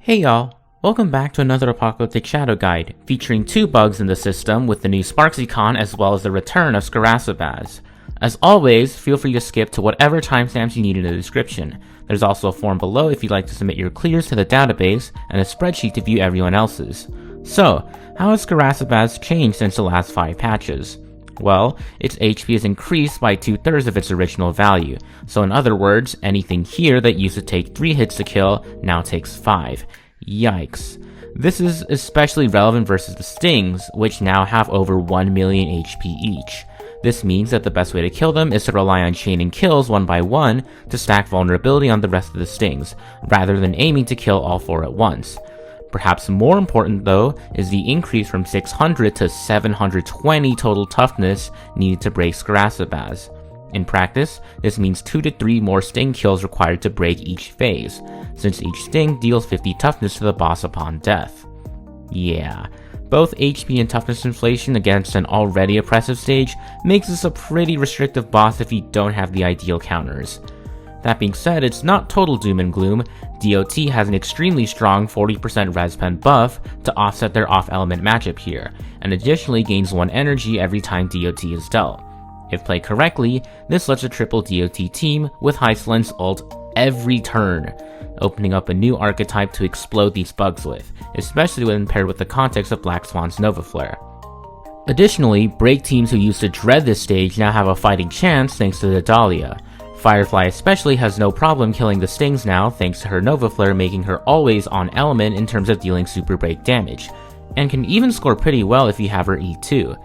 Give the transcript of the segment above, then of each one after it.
Hey y'all, welcome back to another Apocalyptic Shadow Guide, featuring 2 bugs in the system with the new SparxiCon as well as the return of Skaracabaz. As always, feel free to skip to whatever timestamps you need in the description. There's also a form below if you'd like to submit your clears to the database, and a spreadsheet to view everyone else's. So, how has Skaracabaz changed since the last 5 patches? Well, its HP is increased by 2/3 of its original value, so in other words, anything here that used to take 3 hits to kill now takes 5. Yikes. This is especially relevant versus the stings, which now have over 1 million HP each. This means that the best way to kill them is to rely on chaining kills one by one to stack vulnerability on the rest of the stings, rather than aiming to kill all 4 at once. Perhaps more important though is the increase from 600 to 720 total toughness needed to break Skaracabaz. In practice, this means 2 to 3 more sting kills required to break each phase, since each sting deals 50 toughness to the boss upon death. Yeah, both HP and toughness inflation against an already oppressive stage makes this a pretty restrictive boss if you don't have the ideal counters. That being said, it's not total doom and gloom. DOT has an extremely strong 40% respen buff to offset their off-element matchup here, and additionally gains 1 energy every time DOT is dealt. If played correctly, this lets a triple DOT team with Hyceland's ult every turn, opening up a new archetype to explode these bugs with, especially when paired with the context of Black Swan's Nova Flare. Additionally, break teams who used to dread this stage now have a fighting chance thanks to the Dahlia. Firefly especially has no problem killing the stings now thanks to her Nova Flare, making her always on element in terms of dealing super break damage, and can even score pretty well if you have her E2.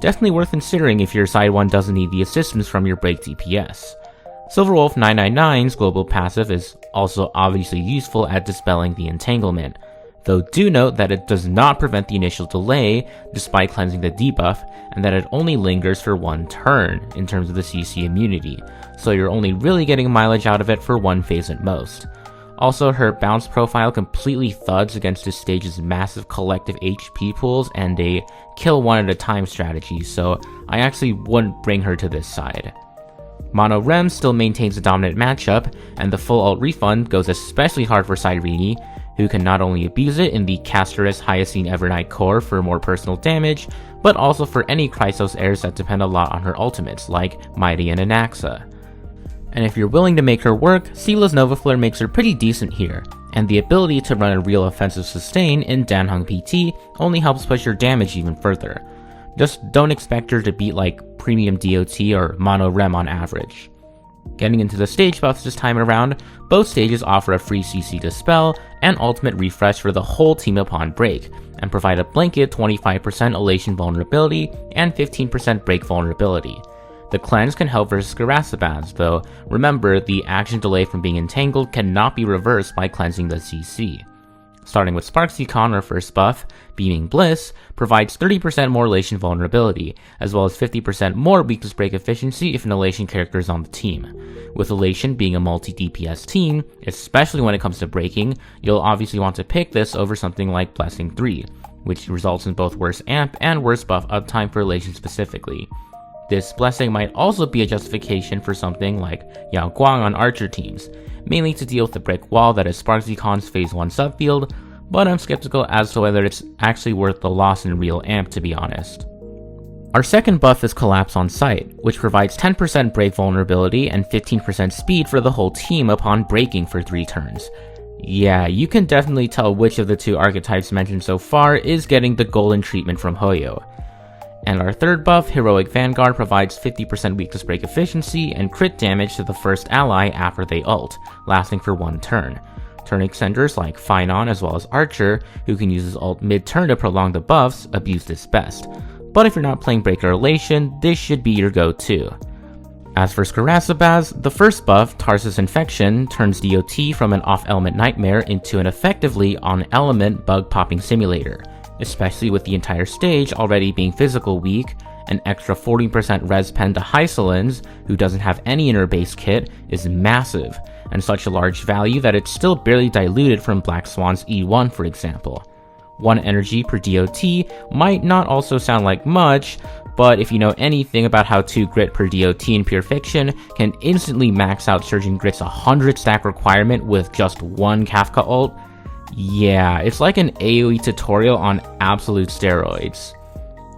Definitely worth considering if your side one doesn't need the assistance from your break DPS. Silverwolf 999's global passive is also obviously useful at dispelling the entanglement, though do note that it does not prevent the initial delay despite cleansing the debuff, and that it only lingers for 1 turn in terms of the CC immunity, so you're only really getting mileage out of it for 1 phase at most. Also, her bounce profile completely thuds against this stage's massive collective HP pools and a kill one at a time strategy, so I actually wouldn't bring her to this side. Mono Rem still maintains a dominant matchup, and the full ult refund goes especially hard for Cyrene, who can not only abuse it in the Casterus Hyacine Evernight core for more personal damage, but also for any Chrysos heirs that depend a lot on her ultimates, like Mighty and Anaxa. And if you're willing to make her work, Seela's Nova Flare makes her pretty decent here, and the ability to run a real offensive sustain in Danheng PT only helps push her damage even further. Just don't expect her to beat like Premium DOT or Mono Rem on average. Getting into the stage buffs this time around, both stages offer a free CC Dispel and ultimate refresh for the whole team upon break, and provide a blanket 25% elation vulnerability and 15% break vulnerability. The cleanse can help versus Skaracabaz, though remember the action delay from being entangled cannot be reversed by cleansing the CC. Starting with SparxiCon, our first buff, Beaming Bliss, provides 30% more elation vulnerability, as well as 50% more weakness break efficiency if an elation character is on the team. With elation being a multi-DPS team, especially when it comes to breaking, you'll obviously want to pick this over something like Blessing 3, which results in both worse amp and worse buff uptime for elation specifically. This blessing might also be a justification for something like Yao Guang on archer teams, mainly to deal with the brick wall that is SparxiCon's phase 1 subfield, but I'm skeptical as to whether it's actually worth the loss in real amp, to be honest. Our second buff is Collapse on Sight, which provides 10% break vulnerability and 15% speed for the whole team upon breaking for 3 turns. Yeah, you can definitely tell which of the 2 archetypes mentioned so far is getting the golden treatment from Hoyo. And our third buff, Heroic Vanguard, provides 50% weakness break efficiency and crit damage to the first ally after they ult, lasting for 1 turn. Turn extenders like Phynon as well as Archer, who can use his ult mid-turn to prolong the buffs, abuse this best. But if you're not playing Breaker Elation, this should be your go-to. As for Skaracabaz, the first buff, Tarsus Infection, turns DOT from an off-element nightmare into an effectively on-element bug-popping simulator. Especially with the entire stage already being physical weak, an extra 40% res pen to Hyceland's, who doesn't have any inner base kit, is massive, and such a large value that it's still barely diluted from Black Swan's E1 for example. 1 energy per DOT might not also sound like much, but if you know anything about how 2 grit per DOT in Pure Fiction can instantly max out Surgeon Grit's 100 stack requirement with just 1 Kafka ult, Yeah, it's like an AoE tutorial on absolute steroids.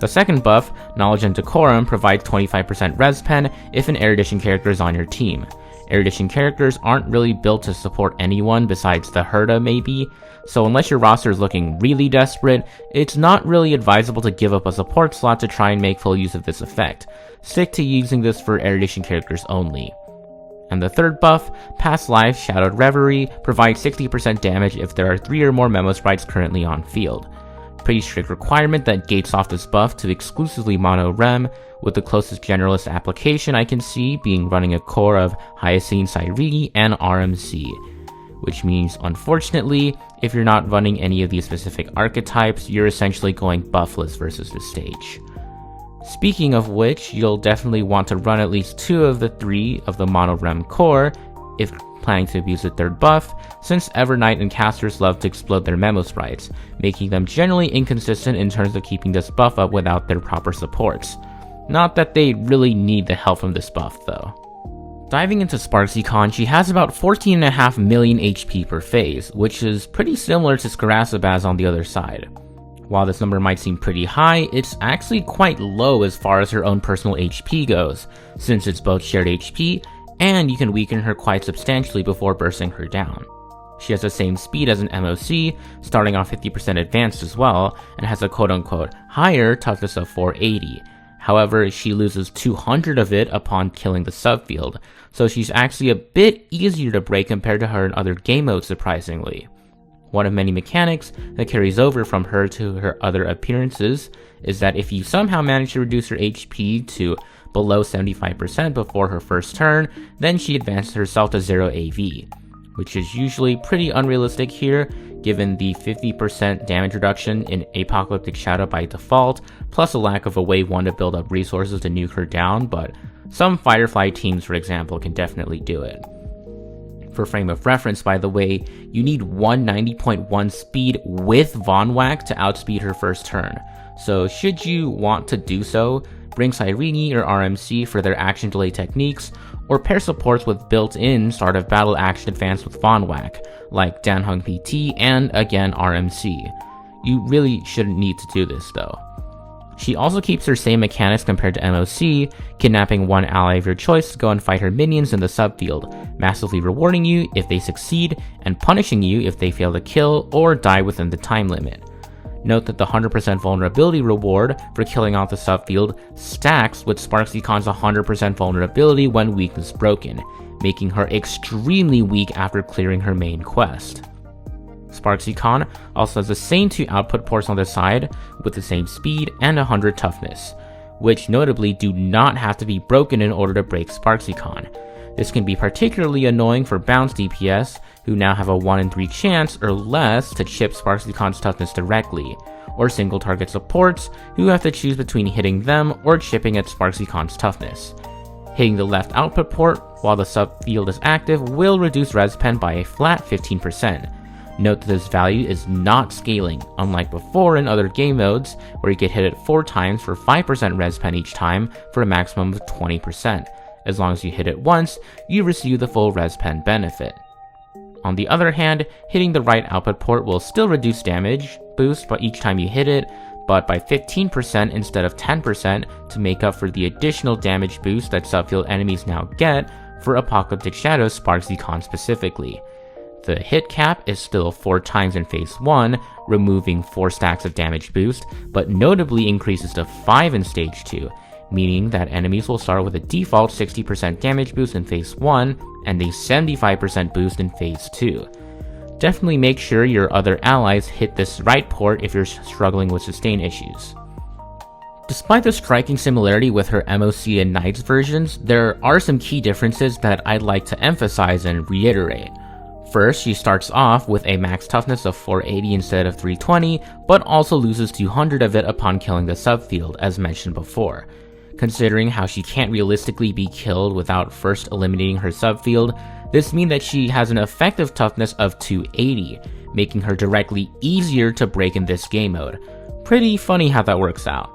The second buff, Knowledge and Decorum, provides 25% res pen if an Erudition character is on your team. Erudition characters aren't really built to support anyone besides the Herda maybe, so unless your roster is looking really desperate, it's not really advisable to give up a support slot to try and make full use of this effect. Stick to using this for Erudition characters only. And the third buff, Past Life Shadowed Reverie, provides 60% damage if there are 3 or more Memo Sprites currently on field. Pretty strict requirement that gates off this buff to exclusively mono rem, with the closest generalist application I can see being running a core of Hyacine Cyrene and RMC, which means unfortunately, if you're not running any of these specific archetypes, you're essentially going buffless versus this stage. Speaking of which, you'll definitely want to run at least 2 of the 3 of the mono rem core if planning to abuse the third buff, since Evernight and casters love to explode their Memo Sprites, making them generally inconsistent in terms of keeping this buff up without their proper supports. Not that they really need the help from this buff though. Diving into SparxiCon, she has about 14.5 million HP per phase, which is pretty similar to Skaracabaz on the other side. While this number might seem pretty high, it's actually quite low as far as her own personal HP goes, since it's both shared HP and you can weaken her quite substantially before bursting her down. She has the same speed as an MOC, starting off 50% advanced as well, and has a quote-unquote higher toughness of 480. However, she loses 200 of it upon killing the subfield, so she's actually a bit easier to break compared to her in other game modes surprisingly. One of many mechanics that carries over from her to her other appearances is that if you somehow manage to reduce her HP to below 75% before her first turn, then she advances herself to 0 AV, which is usually pretty unrealistic here, given the 50% damage reduction in Apocalyptic Shadow by default, plus a lack of a wave 1 to build up resources to nuke her down, but some Firefly teams, for example, can definitely do it. For frame of reference, by the way, you need 190.1 speed with Von Whack to outspeed her first turn, so should you want to do so, bring Cyrene or RMC for their action delay techniques, or pair supports with built-in start of battle action advance with Von Whack, like Danhung PT and again RMC. You really shouldn't need to do this though. She also keeps her same mechanics compared to MOC, kidnapping one ally of your choice to go and fight her minions in the subfield, massively rewarding you if they succeed, and punishing you if they fail to kill or die within the time limit. Note that the 100% vulnerability reward for killing off the subfield stacks with SparxiCon's 100% vulnerability when weakness broken, making her extremely weak after clearing her main quest. SparxiCon also has the same 2 output ports on the side with the same speed and 100 toughness, which notably do not have to be broken in order to break SparxiCon. This can be particularly annoying for bounce DPS, who now have a 1 in 3 chance or less to chip SparxiCon's toughness directly, or single target supports, who have to choose between hitting them or chipping at SparxiCon's toughness. Hitting the left output port while the subfield is active will reduce res pen by a flat 15%. Note that this value is not scaling, unlike before in other game modes, where you get hit it 4 times for 5% res pen each time for a maximum of 20%. As long as you hit it once, you receive the full res pen benefit. On the other hand, hitting the right output port will still reduce damage boost by each time you hit it, but by 15% instead of 10% to make up for the additional damage boost that subfield enemies now get for Apocalyptic Shadow SparxiCon specifically. The hit cap is still 4 times in phase 1, removing 4 stacks of damage boost, but notably increases to 5 in stage 2, meaning that enemies will start with a default 60% damage boost in phase 1 and a 75% boost in phase 2. Definitely make sure your other allies hit this right port if you're struggling with sustain issues. Despite the striking similarity with her MOC and Knights versions, there are some key differences that I'd like to emphasize and reiterate. First, she starts off with a max toughness of 480 instead of 320, but also loses 200 of it upon killing the subfield, as mentioned before. Considering how she can't realistically be killed without first eliminating her subfield, this means that she has an effective toughness of 280, making her directly easier to break in this game mode. Pretty funny how that works out.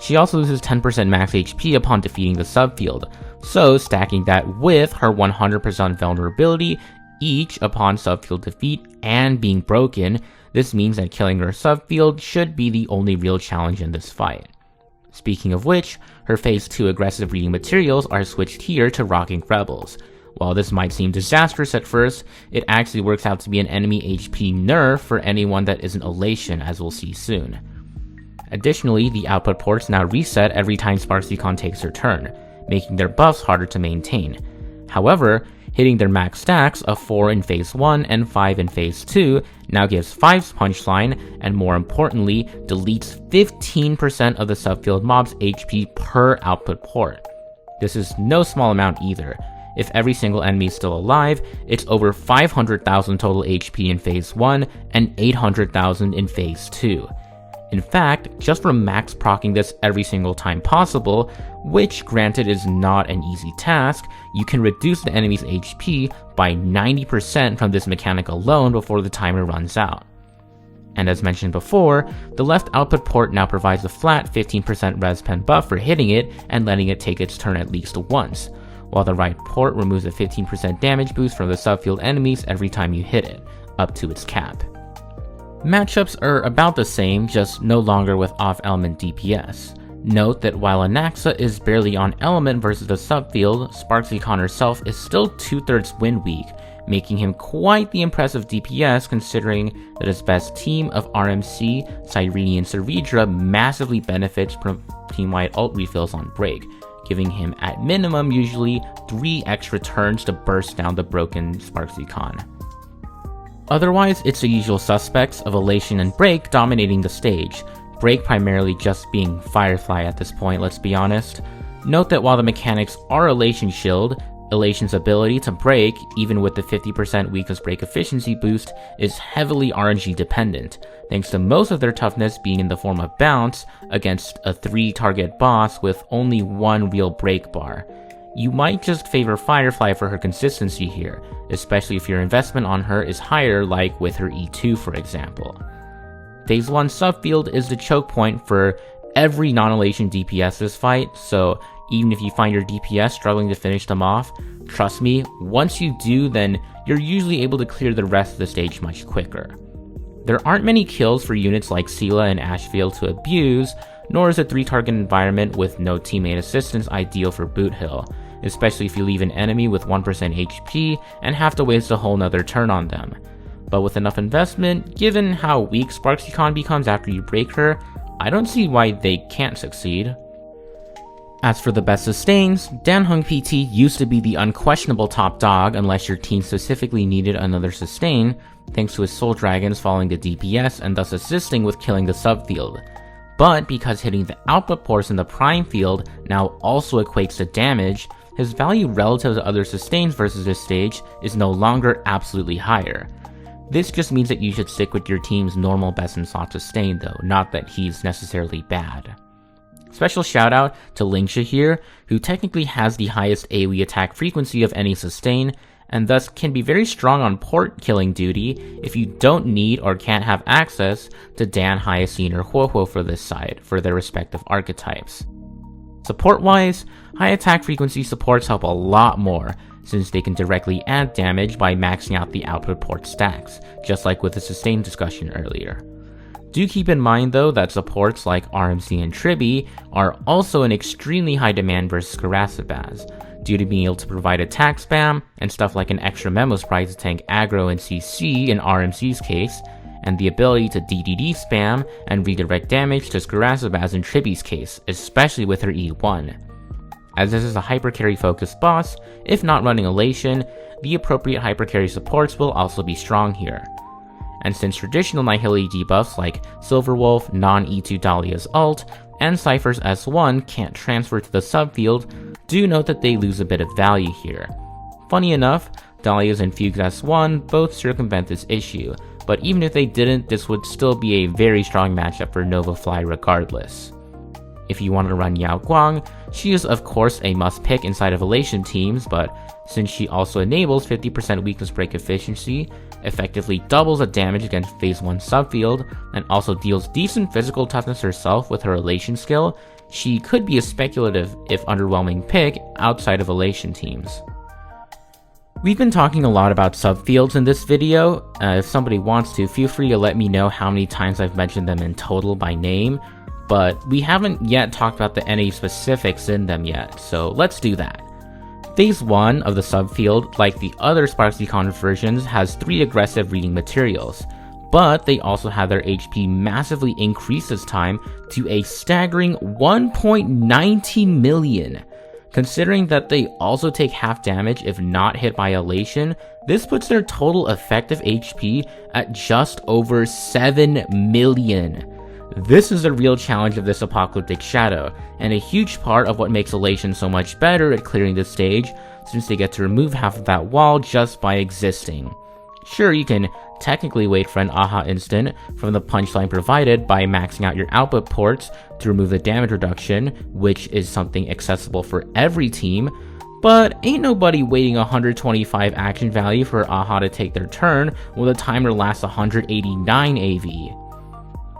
She also loses 10% max HP upon defeating the subfield, so stacking that with her 100% vulnerability each upon subfield defeat and being broken. This means that killing her subfield should be the only real challenge in this fight. Speaking of which, her phase 2 aggressive reading materials are switched here to rocking rebels. While this might seem disastrous at first, it actually works out to be an enemy HP nerf for anyone that isn't Elation, as we'll see soon. Additionally, the output ports now reset every time SparxiCon takes her turn, making their buffs harder to maintain. However, hitting their max stacks of 4 in phase 1 and 5 in phase 2 now gives 5's punchline, and more importantly, deletes 15% of the subfield mob's HP per output port. This is no small amount either. If every single enemy is still alive, it's over 500,000 total HP in phase 1 and 800,000 in phase 2. In fact, just from max proccing this every single time possible, which granted is not an easy task, you can reduce the enemy's HP by 90% from this mechanic alone before the timer runs out. And as mentioned before, the left output port now provides a flat 15% res pen buff for hitting it and letting it take its turn at least once, while the right port removes a 15% damage boost from the subfield enemies every time you hit it, up to its cap. Matchups are about the same, just no longer with off-element DPS. Note that while Anaxa is barely on element versus the subfield, SparxiCon herself is still 2/3 win weak, making him quite the impressive DPS considering that his best team of RMC, Cyrene and Cervedra massively benefits from team-wide ult refills on break, giving him at minimum usually 3 extra turns to burst down the broken SparxiCon. Otherwise, it's the usual suspects of Elation and Break dominating the stage, Break primarily just being Firefly at this point, let's be honest. Note that while the mechanics are Elation Shield, Elation's ability to break, even with the 50% weakest break efficiency boost, is heavily RNG dependent, thanks to most of their toughness being in the form of bounce against a 3-target boss with only 1 real break bar. You might just favor Firefly for her consistency here, especially if your investment on her is higher, like with her E2 for example. Phase 1 subfield is the choke point for every non-Elation DPS this fight, so even if you find your DPS struggling to finish them off, trust me, once you do, then you're usually able to clear the rest of the stage much quicker. There aren't many kills for units like Sela and Ashfield to abuse, nor is a 3-target environment with no teammate assistance ideal for Boot Hill, especially if you leave an enemy with 1% HP and have to waste a whole nother turn on them. But with enough investment, given how weak SparxiCon becomes after you break her, I don't see why they can't succeed. As for the best sustains, Danheng PT used to be the unquestionable top dog unless your team specifically needed another sustain, thanks to his Soul Dragons following the DPS and thus assisting with killing the subfield. But because hitting the output ports in the prime field now also equates to damage, his value relative to other sustains versus this stage is no longer absolutely higher. This just means that you should stick with your team's normal best in slot sustain though, not that he's necessarily bad. Special shout out to Lingsha here, who technically has the highest AoE attack frequency of any sustain, and thus can be very strong on port killing duty if you don't need or can't have access to Dan, Hyacine, or Huohuo for this side, for their respective archetypes. Support-wise, high attack frequency supports help a lot more, since they can directly add damage by maxing out the output port stacks, just like with the sustain discussion earlier. Do keep in mind though that supports like RMC and Tribi are also in extremely high demand versus Skaracabaz, due to being able to provide attack spam and stuff like an extra memo sprite to tank aggro and CC in RMC's case, and the ability to DDD spam and redirect damage to Skaracabaz in Tribi's case, especially with her E1. As this is a hypercarry focused boss, if not running Elation, the appropriate hypercarry supports will also be strong here. And since traditional Nihility debuffs like Silverwolf, non-E2 Dahlia's ult, and Cypher's S1 can't transfer to the subfield, do note that they lose a bit of value here. Funny enough, Dahlia's and Fugue's S1 both circumvent this issue, but even if they didn't, this would still be a very strong matchup for Nova Fly regardless. If you want to run Yao Guang, she is of course a must pick inside of Elation teams, but since she also enables 50% weakness break efficiency, effectively doubles the damage against phase 1 subfield, and also deals decent physical toughness herself with her Elation skill, she could be a speculative if underwhelming pick outside of Elation teams. We've been talking a lot about subfields in this video. If somebody wants to, feel free to let me know how many times I've mentioned them in total by name, but we haven't yet talked about any specifics in them yet, so let's do that. Phase 1 of the subfield, like the other SparxiCon versions, has 3 aggressive reading materials, but they also have their HP massively increased this time to a staggering 1.19 million. Considering that they also take half damage if not hit by elation, this puts their total effective HP at just over 7 million. This is the real challenge of this Apocalyptic Shadow, and a huge part of what makes elation so much better at clearing the stage, since they get to remove half of that wall just by existing. Sure, you can technically wait for an aha instant from the punchline provided by maxing out your output ports to remove the damage reduction, which is something accessible for every team, but ain't nobody waiting 125 action value for aha to take their turn when the timer lasts 189 AV.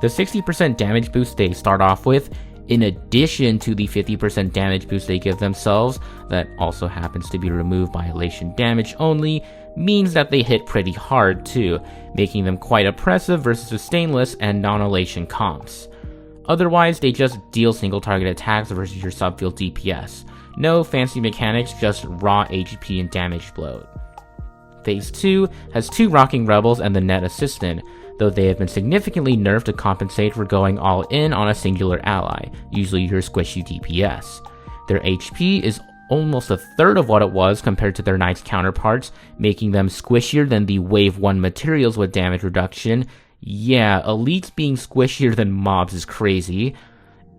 The 60% damage boost they start off with, in addition to the 50% damage boost they give themselves, that also happens to be removed by elation damage only, means that they hit pretty hard too, making them quite oppressive versus the stainless and non-elation comps. Otherwise, they just deal single target attacks versus your subfield DPS. No fancy mechanics, just raw HP and damage bloat. Phase 2 has 2 Rocking Rebels and the Net Assistant, though they have been significantly nerfed to compensate for going all in on a singular ally, usually your squishy DPS. Their HP is almost a third of what it was compared to their Knights counterparts, making them squishier than the Wave 1 materials with damage reduction. Yeah, elites being squishier than mobs is crazy,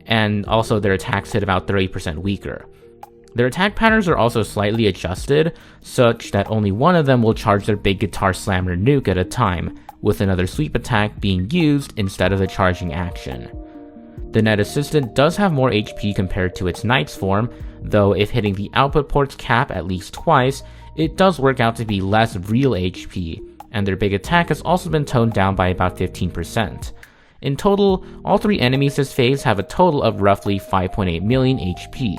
and also their attacks hit about 30% weaker. Their attack patterns are also slightly adjusted, such that only one of them will charge their big guitar slammer nuke at a time, with another sweep attack being used instead of the charging action. The Net Assistant does have more HP compared to its Knights form, though if hitting the output port's cap at least twice, it does work out to be less real HP, and their big attack has also been toned down by about 15%. In total, all 3 enemies this phase have a total of roughly 5.8 million HP,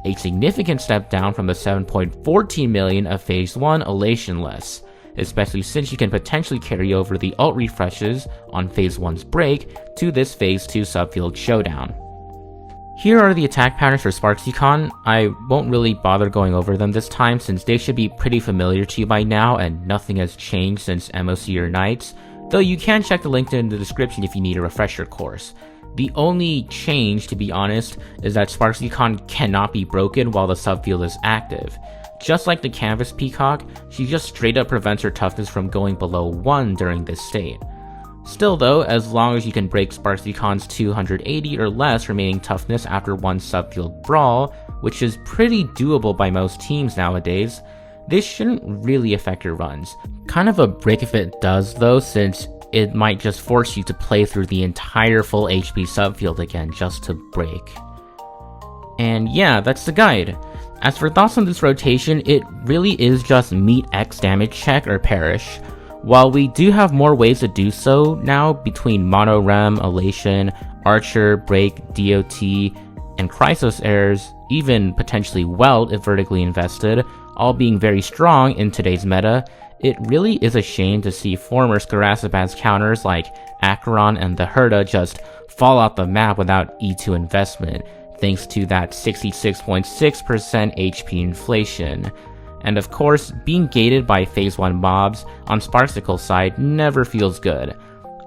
a significant step down from the 7.14 million of Phase 1 Elationless, especially since you can potentially carry over the ult refreshes on Phase 1's break to this Phase 2 subfield showdown. Here are the attack patterns for SparxiCon. I won't really bother going over them this time since they should be pretty familiar to you by now and nothing has changed since MOC or Knights, though you can check the link in the description if you need a refresher course. The only change, to be honest, is that SparxiCon cannot be broken while the subfield is active. Just like the Canvas Peacock, she just straight up prevents her toughness from going below 1 during this state. Still though, as long as you can break SparxiCon's 280 or less remaining toughness after one subfield brawl, which is pretty doable by most teams nowadays, this shouldn't really affect your runs. Kind of a brick if it does though, since it might just force you to play through the entire full HP subfield again just to break. And yeah, that's the guide. As for thoughts on this rotation, it really is just meet X damage check or perish. While we do have more ways to do so now between Mono Rem, Elation, Archer, Break, DOT, and Chrysos errors, even potentially Weld if vertically invested, all being very strong in today's meta, it really is a shame to see former Skaracabaz counters like Acheron and the Herda just fall out the map without E2 investment, thanks to that 66.6% HP inflation. And of course, being gated by Phase 1 mobs on SparxiCal's side never feels good.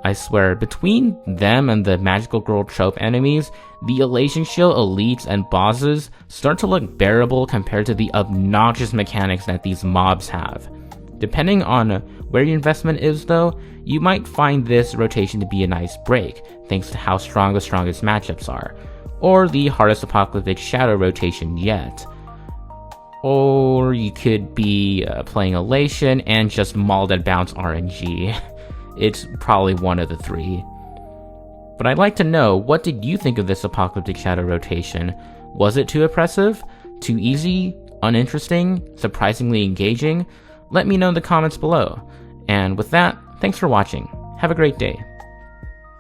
I swear, between them and the Magical Girl trope enemies, the Elation Shield elites and bosses start to look bearable compared to the obnoxious mechanics that these mobs have. Depending on where your investment is though, you might find this rotation to be a nice break, thanks to how strong the strongest matchups are, or the hardest Apocalyptic Shadow rotation yet. Or you could be playing Elation and just mauled at bounce RNG. It's probably one of the 3. But I'd like to know, what did you think of this Apocalyptic Shadow rotation? Was it too oppressive? Too easy? Uninteresting? Surprisingly engaging? Let me know in the comments below. And with that, thanks for watching. Have a great day.